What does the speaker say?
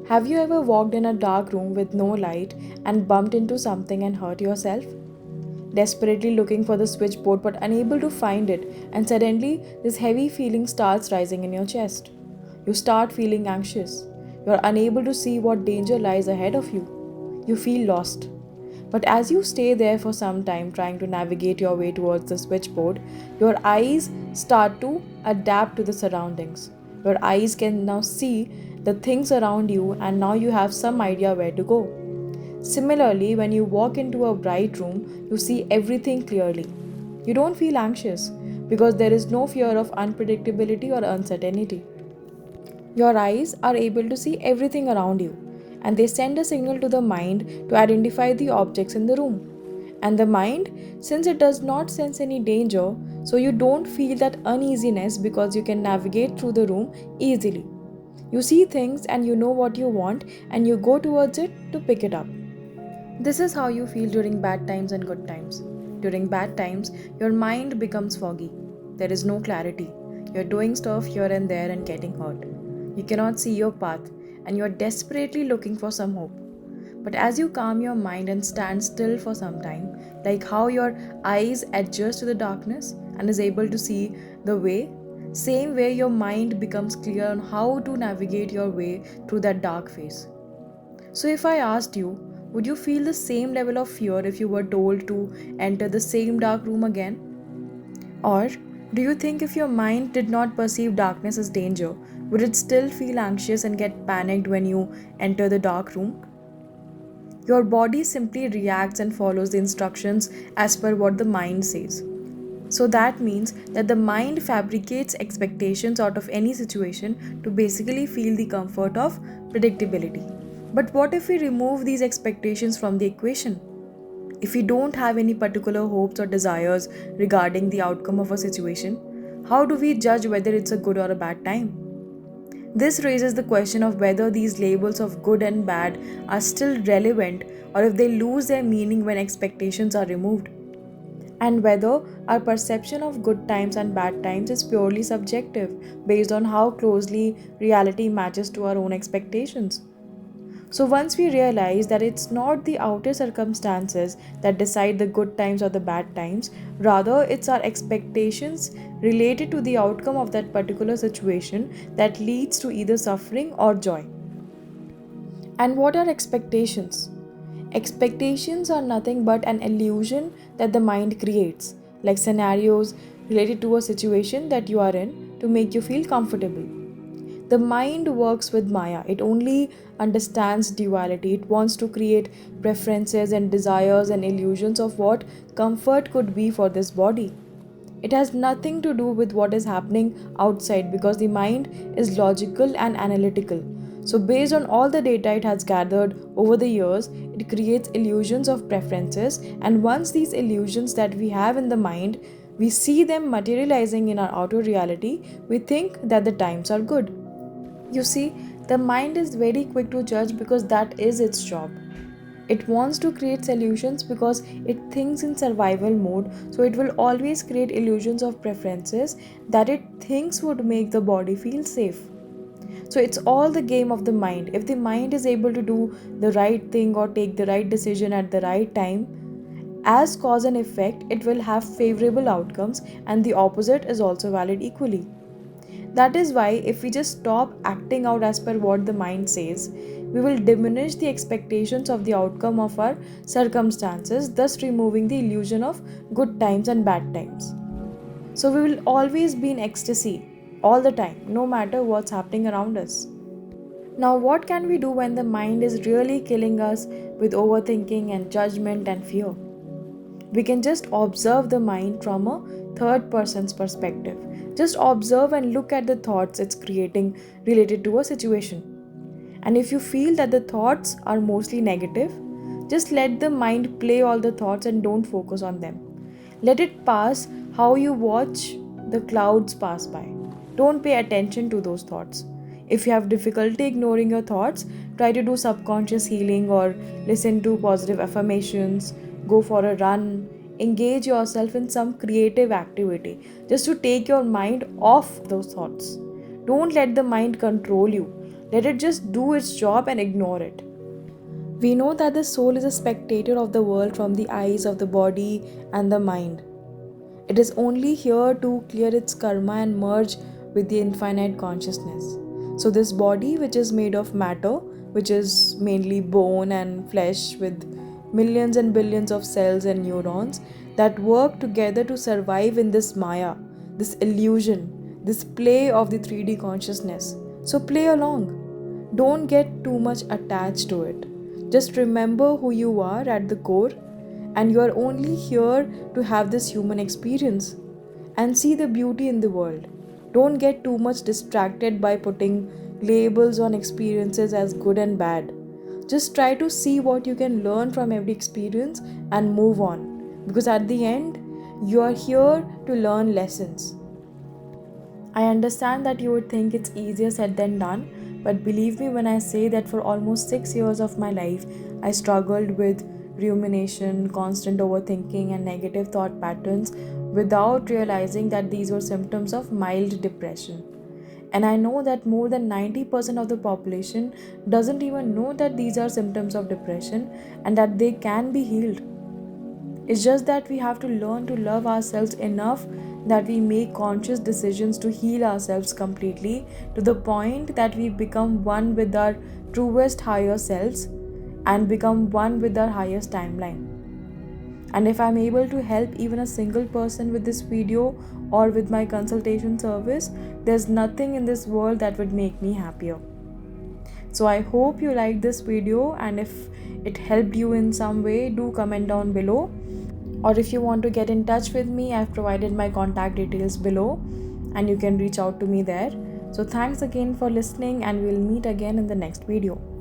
Have you ever walked in a dark room with no light and bumped into something and hurt yourself? Desperately looking for the switchboard but unable to find it, and suddenly this heavy feeling starts rising in your chest. You start feeling anxious. You are unable to see what danger lies ahead of you. You feel lost. But as you stay there for some time trying to navigate your way towards the switchboard, your eyes start to adapt to the surroundings. Your eyes can now see the things around you, and now you have some idea where to go. Similarly, when you walk into a bright room, you see everything clearly. You don't feel anxious because there is no fear of unpredictability or uncertainty. Your eyes are able to see everything around you, and they send a signal to the mind to identify the objects in the room. And the mind, since it does not sense any danger, so you don't feel that uneasiness because you can navigate through the room easily. You see things and you know what you want, and you go towards it to pick it up. This is how you feel during bad times and good times. During bad times, your mind becomes foggy. There is no clarity. You're doing stuff here and there and getting hurt. You cannot see your path, and you're desperately looking for some hope. But as you calm your mind and stand still for some time, like how your eyes adjust to the darkness and is able to see the way, same way your mind becomes clear on how to navigate your way through that dark phase. So, if I asked you, would you feel the same level of fear if you were told to enter the same dark room again? Or do you think if your mind did not perceive darkness as danger, would it still feel anxious and get panicked when you enter the dark room? Your body simply reacts and follows the instructions as per what the mind says. So that means that the mind fabricates expectations out of any situation to basically feel the comfort of predictability. But what if we remove these expectations from the equation? If we don't have any particular hopes or desires regarding the outcome of a situation, how do we judge whether it's a good or a bad time? This raises the question of whether these labels of good and bad are still relevant or if they lose their meaning when expectations are removed, and whether our perception of good times and bad times is purely subjective based on how closely reality matches to our own expectations. So, once we realize that it's not the outer circumstances that decide the good times or the bad times, rather, it's our expectations related to the outcome of that particular situation that leads to either suffering or joy. And what are expectations? Expectations are nothing but an illusion that the mind creates, like scenarios related to a situation that you are in to make you feel comfortable. The mind works with Maya. It only understands duality. It wants to create preferences and desires and illusions of what comfort could be for this body. It has nothing to do with what is happening outside because the mind is logical and analytical. So, based on all the data it has gathered over the years, it creates illusions of preferences. And once these illusions that we have in the mind, we see them materializing in our outer reality, we think that the times are good. You see, the mind is very quick to judge because that is its job. It wants to create solutions because it thinks in survival mode, so it will always create illusions of preferences that it thinks would make the body feel safe. So it's all the game of the mind. If the mind is able to do the right thing or take the right decision at the right time, as cause and effect, it will have favorable outcomes, and the opposite is also valid equally. That is why, if we just stop acting out as per what the mind says, we will diminish the expectations of the outcome of our circumstances, thus removing the illusion of good times and bad times. So, we will always be in ecstasy all the time, no matter what's happening around us. Now, what can we do when the mind is really killing us with overthinking and judgment and fear? We can just observe the mind from a third person's perspective. Just observe and look at the thoughts it's creating related to a situation. And if you feel that the thoughts are mostly negative, just let the mind play all the thoughts and don't focus on them. Let it pass how you watch the clouds pass by. Don't pay attention to those thoughts. If you have difficulty ignoring your thoughts, try to do subconscious healing or listen to positive affirmations, go for a run, engage yourself in some creative activity just to take your mind off those thoughts. Don't let the mind control you. Let it just do its job and ignore it. We know that the soul is a spectator of the world from the eyes of the body and the mind. It is only here to clear its karma and merge with the infinite consciousness. So, this body, which is made of matter, which is mainly bone and flesh with millions and billions of cells and neurons that work together to survive in this Maya, this illusion, this play of the 3D consciousness. So, play along. Don't get too much attached to it. Just remember who you are at the core, and you are only here to have this human experience and see the beauty in the world. Don't get too much distracted by putting labels on experiences as good and bad. Just try to see what you can learn from every experience and move on, because at the end, you are here to learn lessons. I understand that you would think it's easier said than done, but believe me when I say that for almost 6 years of my life, I struggled with rumination, constant overthinking, and negative thought patterns without realizing that these were symptoms of mild depression. And I know that more than 90% of the population doesn't even know that these are symptoms of depression and that they can be healed. It's just that we have to learn to love ourselves enough that we make conscious decisions to heal ourselves completely to the point that we become one with our truest higher selves and become one with our highest timeline. And if I'm able to help even a single person with this video or with my consultation service, there's nothing in this world that would make me happier. So I hope you liked this video, and if it helped you in some way, do comment down below. Or if you want to get in touch with me, I've provided my contact details below and you can reach out to me there. So thanks again for listening, and we'll meet again in the next video.